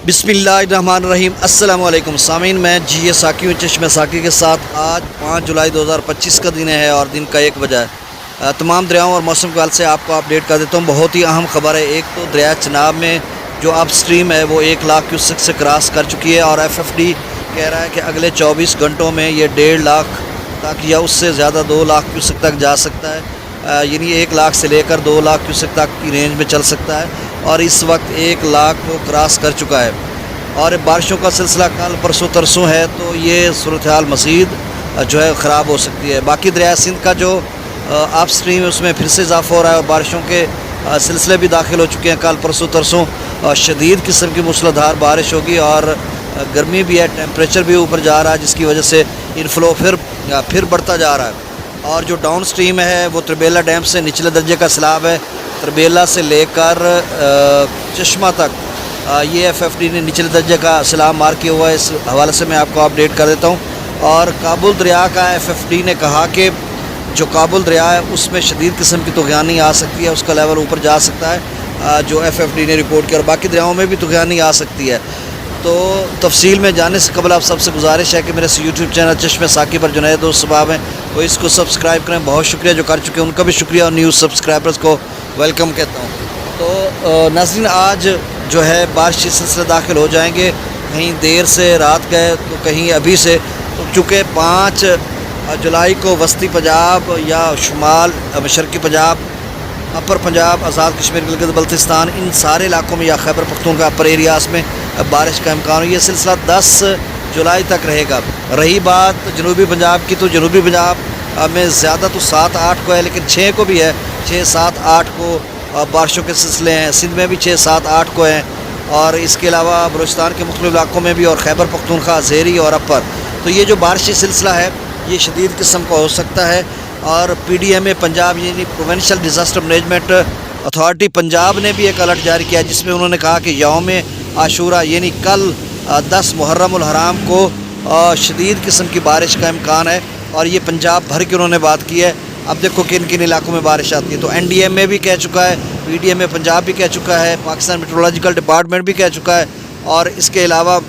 बिस्मिल्लाहिर्रहमानिर्रहीम। अस्सलाम वालेकुम सामीन, मैं जी साकी हूँ चश्मे साकी के साथ। आज 5 जुलाई 2025 का दिन है और दिन का 1 बजा है। तमाम दरियाओं और मौसम के हाल से आपको अपडेट कर देता हूँ। बहुत ही अहम खबर है। एक तो दरिया चनाब में जो अप स्ट्रीम है वो 1 लाख क्यूसेक से क्रॉस कर चुकी है और FFD कह रहा है कि अगले 24 घंटों में ये 1.5 लाख तक या उससे ज़्यादा 2 लाख क्यूसेक तक जा सकता है। यानी 1 लाख से लेकर 2 लाख क्यूसेक तक की रेंज में चल सकता है और इस वक्त 1 लाख को क्रॉस कर चुका है। और बारिशों का सिलसिला कल परसों तरसों है, तो ये सूरत हाल मज़ीद जो है ख़राब हो सकती है। बाकी दरिया सिंध का जो अप स्ट्रीम है उसमें फिर से इजाफा हो रहा है और बारिशों के सिलसिले भी दाखिल हो चुके हैं। कल परसों तरसों शदीद किस्म की मूसलाधार बारिश होगी और गर्मी भी है, टेम्परेचर भी ऊपर जा रहा है, जिसकी वजह से इनफ्लो फिर बढ़ता जा रहा है। और जो डाउन स्ट्रीम है वो त्रिबेला डैम से निचले दर्जे का सैलाब है। त्रिबेला से लेकर चश्मा तक ये FFD ने निचले दर्जे का सैलाब मार किया हुआ है। इस हवाले से मैं आपको अपडेट कर देता हूँ। और काबुल दरिया का FFD ने कहा कि जो काबुल दरिया है उसमें शदीद किस्म की तूफ़ानी आ सकती है, उसका लेवल ऊपर जा सकता है, जो FFD ने रिपोर्ट किया। और बाकी दरियाओं में भी तूफ़ानी आ सकती है। तो तफसील में जाने से कबल आप सबसे गुजारिश है कि मेरे YouTube चैनल चश्मे साकी पर जो नए दोस्त सबाब हैं वो इसको सब्सक्राइब करें। बहुत शुक्रिया जो कर चुके हैं, उनका भी शुक्रिया और न्यूज़ सब्सक्राइबर्स को वेलकम कहता हूँ। तो नाज़रीन, आज जो है बारिश के सिलसिले दाखिल हो जाएंगे, कहीं देर से रात गए तो कहीं अभी से। तो चूँकि 5 जुलाई को वस्ती पंजाब या शुमाल मशरक़ी पंजाब, अपर पंजाब, आज़ाद कश्मीर, गिलगित बल्तिस्तान, इन सारे इलाकों में या खैबर पख्तूनख्वा अपर एरियाज़ में बारिश का इम्कान है। ये सिलसिला 10 जुलाई तक रहेगा। रही बात जनूबी पंजाब की, तो जनूबी पंजाब में ज़्यादा तो 7-8 को है, लेकिन 6 को भी है, 6-7-8 को बारिशों के सिलसिले हैं। सिंध में भी 6-7-8 को हैं और इसके अलावा बलूचिस्तान के मुख्तलिफ इलाकों में भी, और खैबर पख्तूनख्वा, ज़ेरी और अपर। तो ये जो बारिशी सिलसिला है ये शदीद किस्म का हो सकता है। और PDMA पंजाब यानी provincial disaster management authority Punjab ने भी एक अलर्ट जारी किया, जिसमें उन्होंने कहा कि यौम आशूरा यानी कल 10 मुहर्रम उल हराम को शदीद किस्म की बारिश का इम्कान है। और ये पंजाब भर के उन्होंने बात की है। अब देखो किन किन इलाकों में बारिश आती है। तो NDMA भी कह चुका है, PDMA पंजाब भी कह चुका है, पाकिस्तान मेट्रोलॉजिकल डिपार्टमेंट भी कह चुका है, और इसके अलावा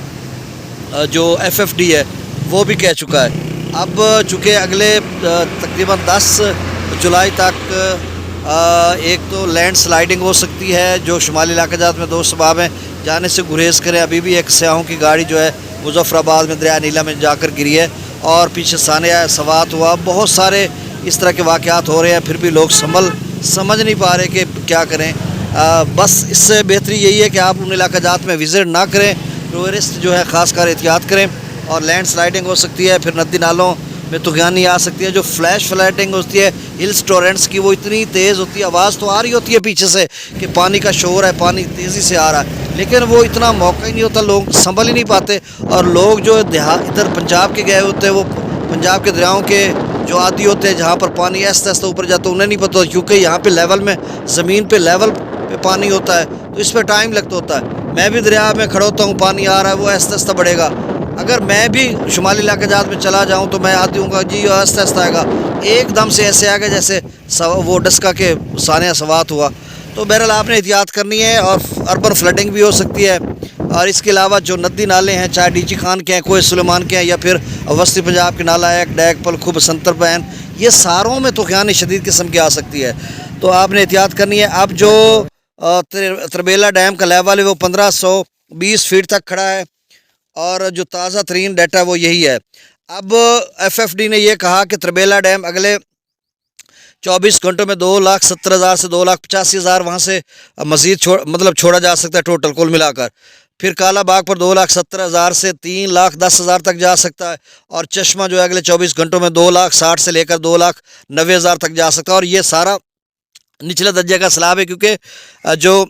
जो FFD है वो भी कह चुका है। अब चूँकि अगले तकरीबन 10 जुलाई तक एक तो लैंड स्लाइडिंग हो सकती है, जो शुमाली इलाके जात में दोस्त सबाब हैं, जाने से गुरेज करें। अभी भी एक सयाहों की गाड़ी जो है मुजफ्फराबाद में दरिया नीला में जाकर गिरी है और पीछे सानिया सवात हुआ। बहुत सारे इस तरह के वाक़यात हो रहे हैं, फिर भी लोग समझ नहीं पा रहे कि क्या करें। बस इससे बेहतरी यही है कि आप उन इलाका जात में विज़िट ना करें। टूरिस्ट जो है ख़ास कर एहतियात करें। और लैंड स्लाइडिंग हो सकती है, फिर नदी नालों में तूफ़ानी आ सकती है। जो फ्लैश फ्लैटिंग होती है हिल्स टोरेंट्स की, वो इतनी तेज़ होती है, आवाज़ तो आ रही होती है पीछे से कि पानी का शोर है, पानी तेज़ी से आ रहा है, लेकिन वो इतना मौका ही नहीं होता, लोग संभल ही नहीं पाते। और लोग जो इधर पंजाब के गए होते हैं, वो पंजाब के दरियाओं के जो आदी होते हैं, जहाँ पर पानी ऐसा ऐसा ऊपर जाता है, उन्हें नहीं पता, क्योंकि यहाँ पे लेवल में, ज़मीन पे लेवल पे पानी होता है, तो इस पर टाइम लगता होता है। मैं भी दरिया में खड़ा होता हूँ, पानी आ रहा है, वो ऐसा ऐसा बढ़ेगा। अगर मैं भी शुमाली इलाके जात में चला जाऊँ तो मैं आती हूँ जी ऐसा ऐसा आएगा, एकदम से ऐसे आएगा जैसे वो डस्का के सानिया सवात हुआ। तो बहरहाल आपने एहतियात करनी है। और अर्बन फ्लडिंग भी हो सकती है। और इसके अलावा जो नदी नाले हैं, चाहे DG खान के हैं, कोई सुलेमान के हैं, या फिर वस्ती पंजाब के नाला एक डैक पलखू बसंतर बैन, ये सारों में तूफ़ान शदीद किस्म की आ सकती है। तो आपने एहतियात करनी है। अब जो त्रिबेला डैम का लेवल है वो 1520 फीट तक खड़ा है और जो ताज़ा तरीन डाटा वो यही है। अब FFD ने यह कहा कि त्रिबेला डैम अगले 24 घंटों में 2,70,000 से 2,85,000 वहाँ से मज़ीद छोड़ा जा सकता है टोटल कुल मिलाकर। फिर काला बाग पर 2,70,000 से 3,10,000 तक जा सकता है। और चश्मा जो है अगले 24 घंटों में 2,60,000 से लेकर 2,90,000 तक जा सकता है। और ये सारा निचले दर्जे का सैलाब है, क्योंकि जो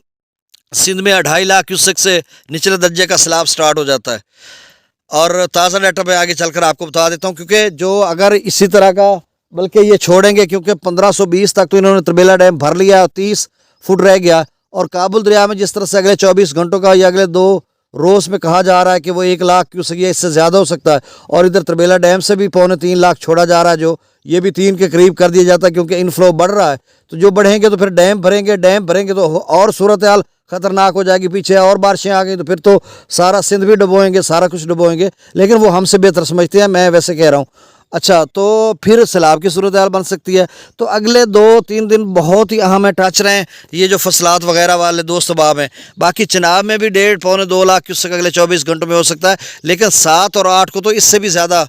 सिंध में 2.5 लाख क्यूसेक से निचले दर्जे का सैलाब स्टार्ट हो जाता है। और ताज़ा डाटा मैं आगे चलकर आपको बता देता हूँ, क्योंकि जो अगर इसी तरह का, बल्कि ये छोड़ेंगे, क्योंकि 1520 तक तो इन्होंने त्रिबेला डैम भर लिया, 30 फुट रह गया। और काबुल दरिया में जिस तरह से अगले 24 घंटों का या अगले 2 روز میں کہا جا رہا ہے کہ وہ 1 لاکھ کیوسک یا اس سے زیادہ ہو سکتا ہے، اور ادھر تربیلا ڈیم سے بھی 2.25 لاکھ چھوڑا جا رہا ہے، جو یہ بھی 3 کے قریب کر دیا جاتا ہے کیونکہ انفلو بڑھ رہا ہے۔ تو جو بڑھیں گے تو پھر ڈیم بھریں گے تو اور صورتحال خطرناک ہو جائے گی، پیچھے اور بارشیں آ گئی تو پھر تو سارا سندھ بھی ڈبوئیں گے، سارا کچھ ڈبوئیں گے، لیکن وہ ہم سے بہتر سمجھتے ہیں، میں ویسے کہہ رہا ہوں۔ اچھا، تو پھر سیلاب کی صورتحال بن سکتی ہے۔ تو اگلے 2-3 دن بہت ہی اہم ہے، ٹچ رہے ہیں یہ جو فصلات وغیرہ والے دوست احباب ہیں۔ باقی چناب میں بھی 1.5-2 لاکھ کیوسک اگلے 24 گھنٹوں میں ہو سکتا ہے، لیکن 7 اور 8 کو تو اس سے بھی زیادہ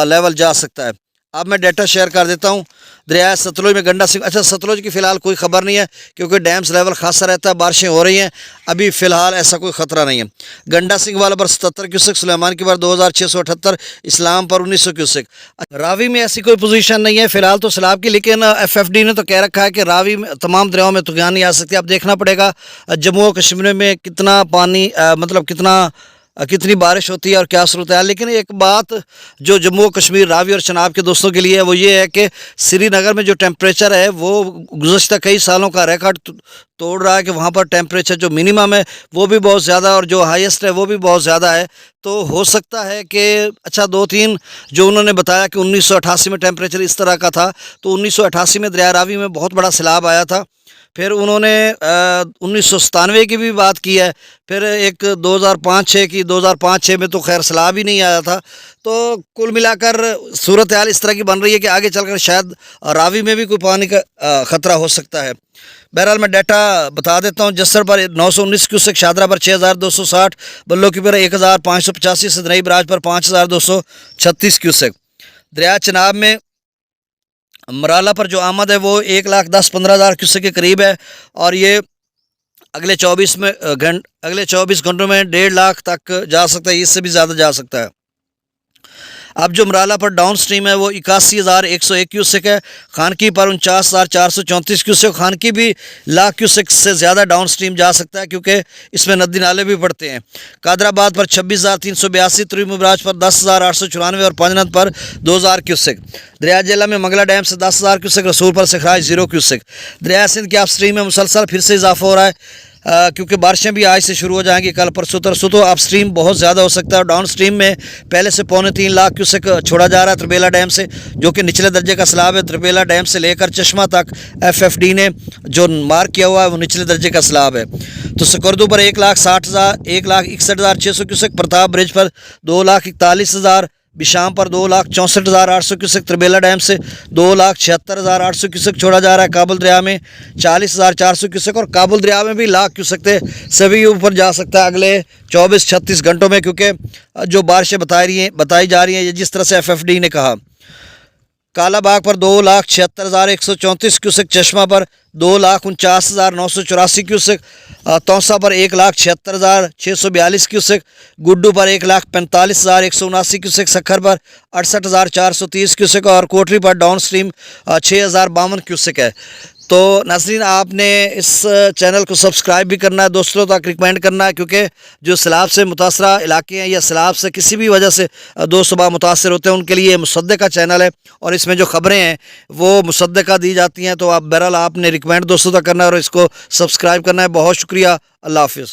لیول جا سکتا ہے۔ اب میں ڈیٹا شیئر کر دیتا ہوں۔ دریائے ستلج میں گنڈا سنگھ، اچھا ستلج کی فی الحال کوئی خبر نہیں ہے کیونکہ ڈیمز لیول خاصا رہتا ہے، بارشیں ہو رہی ہیں، ابھی فی الحال ایسا کوئی خطرہ نہیں ہے۔ گنڈا سنگھ والا پر 77 کیوسک، سلیمان کی پر 2678، اسلام پر 1900 کیوسک۔ راوی میں ایسی کوئی پوزیشن نہیں ہے فی الحال تو سیلاب کی، لیکن ایف ایف ڈی نے تو کہہ رکھا ہے کہ راوی میں تمام دریاؤں میں طوفان نہیں آ سکتی۔ اب دیکھنا پڑے گا جموں و کشمیر میں کتنا پانی مطلب کتنی بارش ہوتی ہے اور کیا صورتحال۔ لیکن ایک بات جو جموں و کشمیر، راوی اور چناب کے دوستوں کے لیے ہے وہ یہ ہے کہ سری نگر میں جو ٹیمپریچر ہے وہ گزشتہ کئی سالوں کا ریکارڈ توڑ رہا ہے کہ وہاں پر ٹیمپریچر جو منیمم ہے وہ بھی بہت زیادہ اور جو ہائیسٹ ہے وہ بھی بہت زیادہ ہے۔ تو ہو سکتا ہے کہ اچھا 2-3 جو انہوں نے بتایا کہ 1988 میں ٹیمپریچر اس طرح کا تھا، تو 1988 میں دریائے راوی میں بہت بڑا سیلاب آیا تھا۔ پھر انہوں نے 1997 کی بھی بات کی ہے، پھر ایک 2005-6 کی، 2005-6 میں تو خیر سیلاب ہی نہیں آیا تھا۔ تو کل ملا کر صورتحال اس طرح کی بن رہی ہے کہ آگے چل کر شاید راوی میں بھی کوئی پانی کا خطرہ ہو سکتا ہے۔ بہرحال میں ڈیٹا بتا دیتا ہوں۔ جسر پر 919 کیوسک، شادرہ پر 6260، بلو کی پر 1585، سدنئی براج پر 5236 کیوسک۔ دریا چناب میں مرالہ پر جو آمد ہے وہ 1,10,15,000 کیوسک کے قریب ہے، اور یہ اگلے 24 گھنٹوں میں 1.5 لاکھ تک جا سکتا ہے، اس سے بھی زیادہ جا سکتا ہے۔ اب جو مرالہ پر ڈاؤن سٹریم ہے وہ 81,101 کیوسک ہے، خانکی پر 49,434 کیوسک۔ خانکی بھی لاکھ کیوسک سے زیادہ ڈاؤن سٹریم جا سکتا ہے کیونکہ اس میں ندی نالے بھی پڑتے ہیں۔ قادر آباد پر 26,382، تری مبراج پر 10,894 اور پانجنت پر 2,000 کیوسک۔ دریا جیلہ میں منگلہ ڈیم سے 10,000 کیوسک، رسول پر سکھراج 0 کیوسک۔ دریا سندھ کے اپ سٹریم میں مسلسل پھر سے اضافہ ہو رہا ہے کیونکہ بارشیں بھی آج سے شروع ہو جائیں گی، کل پرسوں ترسوں تو اپ سٹریم بہت زیادہ ہو سکتا ہے، اور ڈاؤن سٹریم میں پہلے سے 2.25 لاکھ کیوسک چھوڑا جا رہا ہے تربیلا ڈیم سے، جو کہ نچلے درجے کا سیلاب ہے۔ تربیلا ڈیم سے لے کر چشمہ تک ایف ایف ڈی نے جو مارک کیا ہوا ہے وہ نچلے درجے کا سیلاب ہے۔ تو سکردو پر 1,61,600 کیوسک، پرتاپ برج پر 2,41,000، بشام پر 2,64,800 کیوسک، تربیلا ڈیم سے 2,76,800 کیوسک چھوڑا جا رہا ہے۔ کابل دریا میں 40,400 کیوسک، اور کابل دریا میں بھی لاکھ کیوسک سے بھی اوپر جا سکتا ہے اگلے 24-36 گھنٹوں میں، کیونکہ جو بارشیں بتائی جا رہی ہیں یہ جس طرح سے ایف ایف ڈی نے کہا۔ کالا باغ پر 2,76,134 کیوسک، چشمہ پر 2,49,984 کیوسک، توسا پر 1,76,642 کیوسک، گڈو پر 1,45,179 کیوسک، سکھر پر 68,430 کیوسک، اور کوٹری پر ڈاؤن سٹریم 6,052 کیوسک ہے۔ تو ناظرین، آپ نے اس چینل کو سبسکرائب بھی کرنا ہے، دوستوں تک ریکمینڈ کرنا ہے، کیونکہ جو سیلاب سے متاثرہ علاقے ہیں یا سیلاب سے کسی بھی وجہ سے دوست صبح متاثر ہوتے ہیں ان کے لیے مصدقہ چینل ہے، اور اس میں جو خبریں ہیں وہ مصدقہ دی جاتی ہیں۔ تو بہرحال آپ نے ریکمینڈ دوستوں تک کرنا ہے اور اس کو سبسکرائب کرنا ہے۔ بہت شکریہ، اللہ حافظ۔